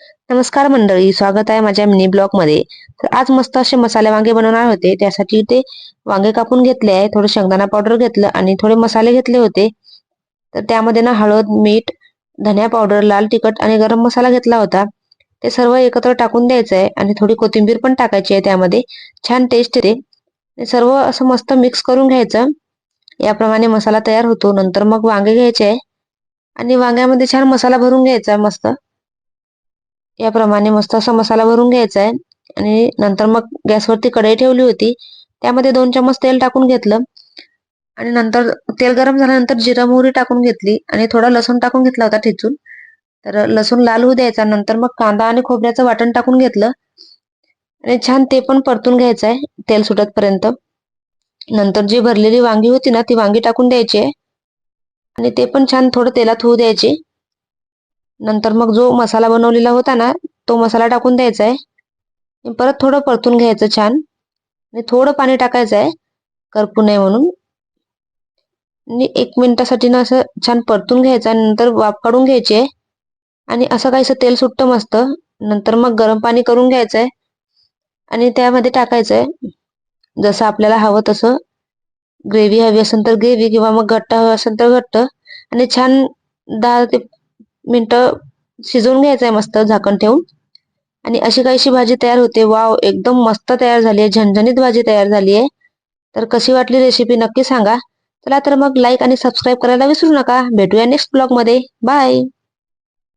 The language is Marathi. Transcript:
नमस्कार मंडळी, स्वागत आहे माझ्या मिनी ब्लॉग मध्ये. तर आज मस्त असे मसाले वांगे बनवणार होते. त्यासाठी ते वांगे कापून घेतले आहे, थोडं शेंगदाणा पावडर घेतलं आणि थोडे मसाले घेतले होते. तर त्यामध्ये ना हळद, मीठ, धनिया पावडर, लाल तिखट आणि गरम मसाला घेतला होता. ते सर्व एकत्र टाकून द्यायचं आहे आणि थोडी कोथिंबीर पण टाकायची आहे. त्यामध्ये छान टेस्ट येते. ते सर्व असं मस्त मिक्स करून घ्यायचं. याप्रमाणे मसाला तयार होतो. नंतर मग वांगे घ्यायचे आहे आणि वांग्यामध्ये छान मसाला भरून घ्यायचा मस्त. याप्रमाणे मस्त असा मसाला भरून घ्यायचा आहे आणि नंतर मग गॅसवरती कढई ठेवली होती. त्यामध्ये 2 चमच तेल टाकून घेतलं आणि नंतर तेल गरम झाल्यानंतर जिरा मोहरी टाकून घेतली आणि थोडा लसूण टाकून घेतला होता ठेचून. तर लसूण लाल होऊ द्यायचा. नंतर मग कांदा आणि खोबऱ्याचं वाटण टाकून घेतलं आणि छान ते पण परतून घ्यायचं आहे तेल सुटतपर्यंत. नंतर जी भरलेली वांगी होती ना ती वांगी टाकून द्यायची आहे आणि ते पण छान थोडं तेलात होऊ द्यायचे. नंतर मग जो मसाला बनवलेला होता ना तो मसाला टाकून द्यायचा आहे. परत थोडं परतून घ्यायचं छान आणि थोडं पाणी टाकायचं आहे करपू नये म्हणून. आणि 1 मिनिटासाठी ना असं छान परतून घ्यायचं आणि नंतर वाफ काढून घ्यायची आहे आणि असं काहीसं तेल सुटतं मस्त. नंतर मग गरम पाणी करून घ्यायचं आहे आणि त्यामध्ये टाकायचं आहे जसं आपल्याला हवं तसं. ग्रेव्ही हवी असेल तर ग्रेव्ही किंवा मग घट्ट हवं असेल तर घट्ट. आणि छान 10 ते मिनिटं शिजवून घ्यायचं आहे मस्त झाकण ठेवून. आणि अशी काहीशी भाजी तयार होते. वाव, एकदम मस्त तयार झाली आहे, झणझणीत भाजी तयार झाली आहे. तर कशी वाटली रेसिपी नक्की सांगा. चला तर मग लाईक आणि सबस्क्राईब करायला विसरू नका. भेटूया नेक्स्ट ब्लॉग मध्ये. बाय.